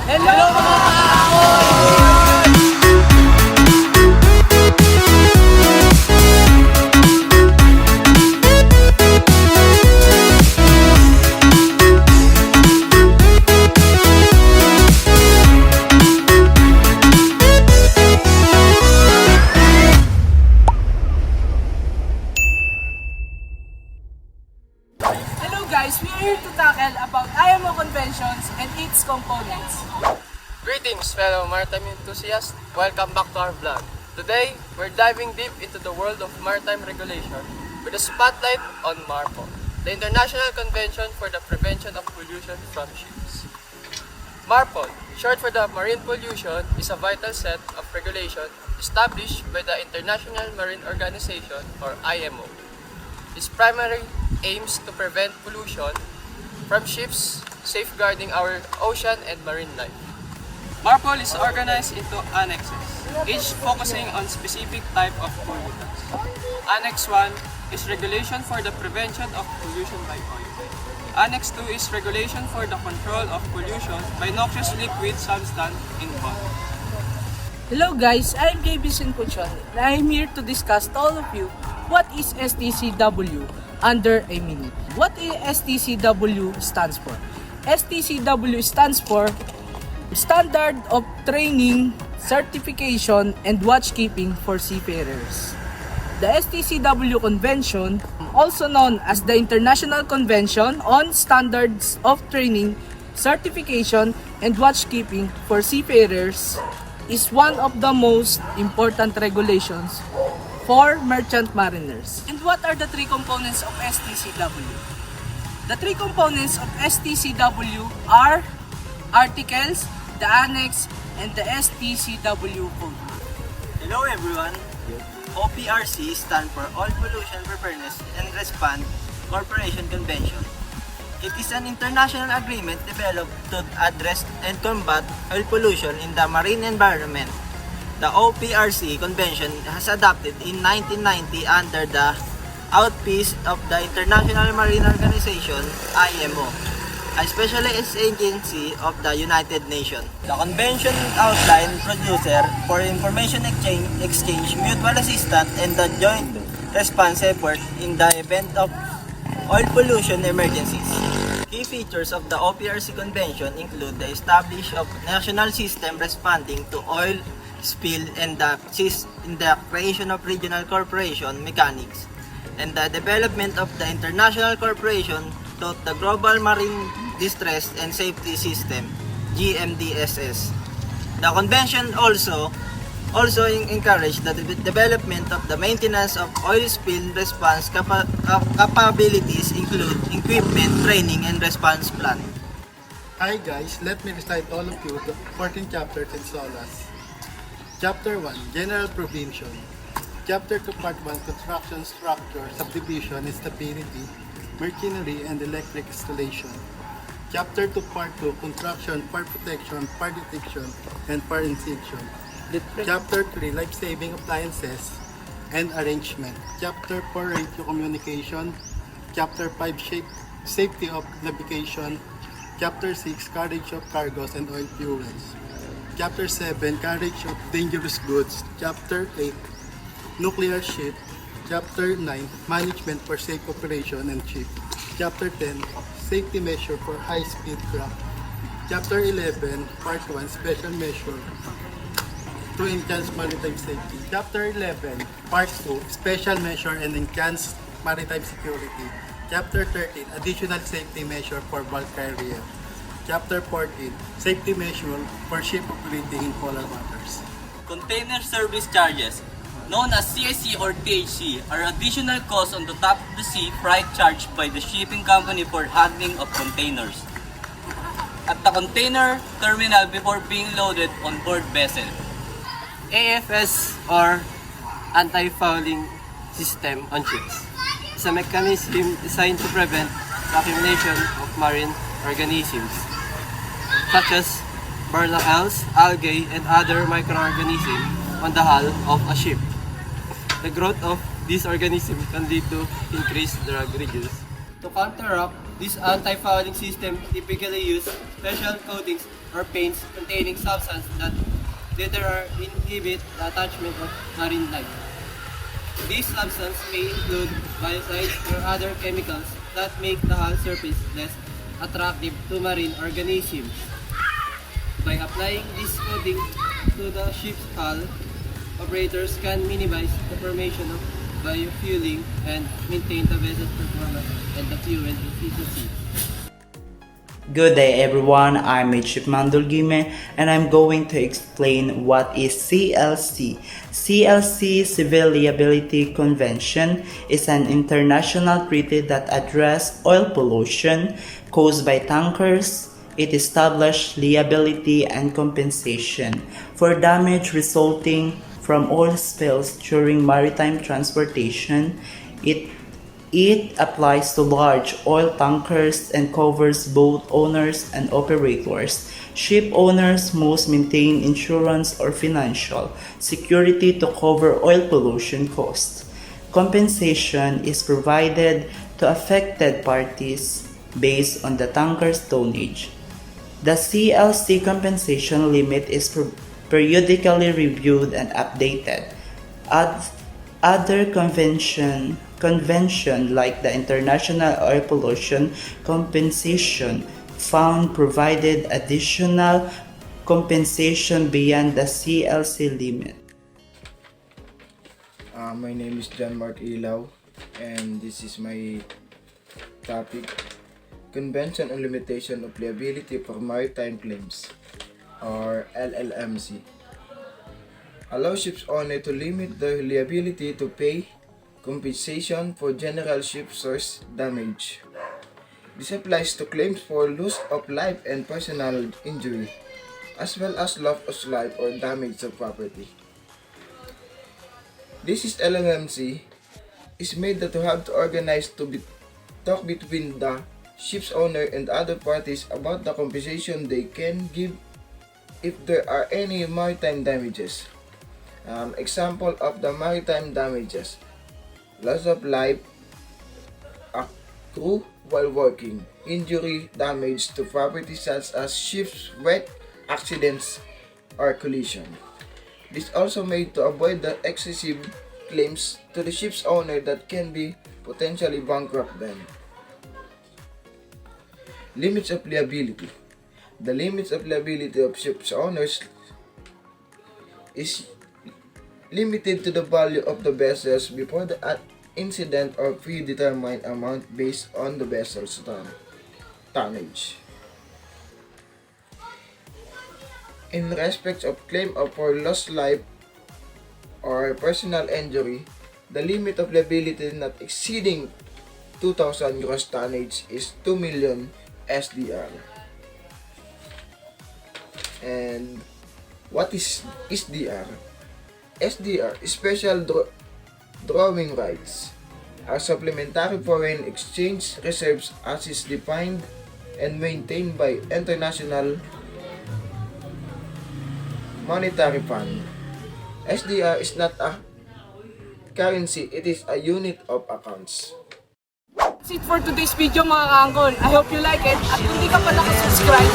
Hello mga tao! Hello guys, we are here to tackle about IMO conventions and its components. Greetings fellow maritime enthusiasts, welcome back to our vlog. Today, we're diving deep into the world of maritime regulation with a spotlight on MARPO, the International Convention for the Prevention of Pollution from Ships. MARPO, short for the Marine Pollution, is a vital set of regulation established by the International Marine Organization or IMO. Its primary aims to prevent pollution from ships, safeguarding our ocean and marine life. MARPOL is organized into annexes, each focusing on specific type of pollutants. Annex 1 is regulation for the prevention of pollution by oil. Annex 2 is regulation for the control of pollution by noxious liquid substance in water. Hello guys, I'm KB Sinpuchon and I'm here to discuss to all of you what is STCW under a minute. What STCW stands for? STCW stands for Standard of Training, Certification, and Watchkeeping for Seafarers. The STCW Convention, also known as the International Convention on Standards of Training, Certification, and Watchkeeping for Seafarers, is one of the most important regulations for merchant mariners. And what are the three components of STCW? The three components of STCW are articles, the annex, and the STCW code. Hello everyone! OPRC stands for Oil Pollution Preparedness and Response Corporation Convention. It is an international agreement developed to address and combat oil pollution in the marine environment. The OPRC Convention has adopted in 1990 under the auspices of the International Marine Organization, IMO, a specialized agency of the United Nations. The convention outlines procedures for information exchange, mutual assistance, and the joint response effort in the event of oil pollution emergencies. Key features of the OPRC Convention include the establishment of national system responding to oil spill and the creation of regional corporation mechanics, and the development of the international corporation to the Global Marine Distress and Safety System, GMDSS. The convention also encouraged the development of the maintenance of oil spill response capabilities, include equipment, training, and response plan. Hi guys, let me recite all of you the 14 chapters in SOLAS. Chapter 1, General Provision. Chapter 2, Part 1, Construction, Structure, Subdivision, and Stability, Machinery, and Electric Installation. Chapter 2, Part 2, Construction, Fire Protection, Fire Detection, and Fire Extinction. Chapter 3, Life-Saving Appliances and Arrangement. Chapter 4, Radio Communication. Chapter 5, Safety of Navigation. Chapter 6, Carriage of Cargoes and Oil Fuels. Chapter 7, Carriage of Dangerous Goods. Chapter 8, Nuclear Ship. Chapter 9, Management for Safe Operation and Ship. Chapter 10, Safety Measure for High-Speed Craft. Chapter 11, Part 1, Special Measure to Enhance Maritime Safety. Chapter 11, Part 2, Special Measure and Enhanced Maritime Security. Chapter 13, Additional Safety Measure for Bulk Carrier. Chapter 14, Safety Measure for Ship Operating in Polar Waters. Container service charges, known as CIC or THC, are additional costs on the top of the sea freight charged by the shipping company for handling of containers at the container terminal before being loaded on board vessel. AFS or Anti-Fouling System on ships is a mechanism designed to prevent the accumulation of marine organisms such as barnacles, algae, and other microorganisms on the hull of a ship. The growth of these organisms can lead to increased drug residues. To counteract this anti-fouling system, typically use special coatings or paints containing substance that deter or inhibit the attachment of marine life. These substances may include biocides or other chemicals that make the hull surface less attractive to marine organisms. By applying this coating to the ship's hull, operators can minimize the formation of biofueling and maintain the vessel's performance and the fuel efficiency. Good day everyone, I'm Midshipman Dulgime and I'm going to explain what is CLC. CLC, Civil Liability Convention, is an international treaty that addresses oil pollution caused by tankers. It established liability and compensation for damage resulting from oil spills during maritime transportation. It applies to large oil tankers and covers both owners and operators. Ship owners must maintain insurance or financial security to cover oil pollution costs. Compensation is provided to affected parties based on the tanker's tonnage. The CLC compensation limit is periodically reviewed and updated. Other convention like the International Oil Pollution Compensation Fund provided additional compensation beyond the CLC limit. My name is John Mark Ilaw and this is my topic: Convention on Limitation of Liability for Maritime Claims, or LLMC. Allow ships owner to limit their liability to pay compensation for general ship source damage. This applies to claims for loss of life and personal injury, as well as loss of life or damage of property. This is LLMC is made to have to organize talk between the ship's owner and other parties about the compensation they can give if there are any maritime damages. Example of the maritime damages: loss of life, a crew while working, injury, damage to property such as ships wreck, accidents, or collision. This also made to avoid the excessive claims to the ship's owner that can be potentially bankrupt them. Limits of liability. The limits of liability of ship's owners is limited to the value of the vessels before the incident or predetermined amount based on the vessel's tonnage. In respect of claim for lost life or personal injury, the limit of liability not exceeding 2,000 gross tonnage is 2 million SDR. And what is SDR? SDR, Special Drawing Rights, are supplementary foreign exchange reserves as is defined and maintained by International Monetary Fund. SDR is not a currency, it is a unit of accounts. That's it for today's video mga kaangkol. I hope you like it. At kung di ka pa nakasubscribe,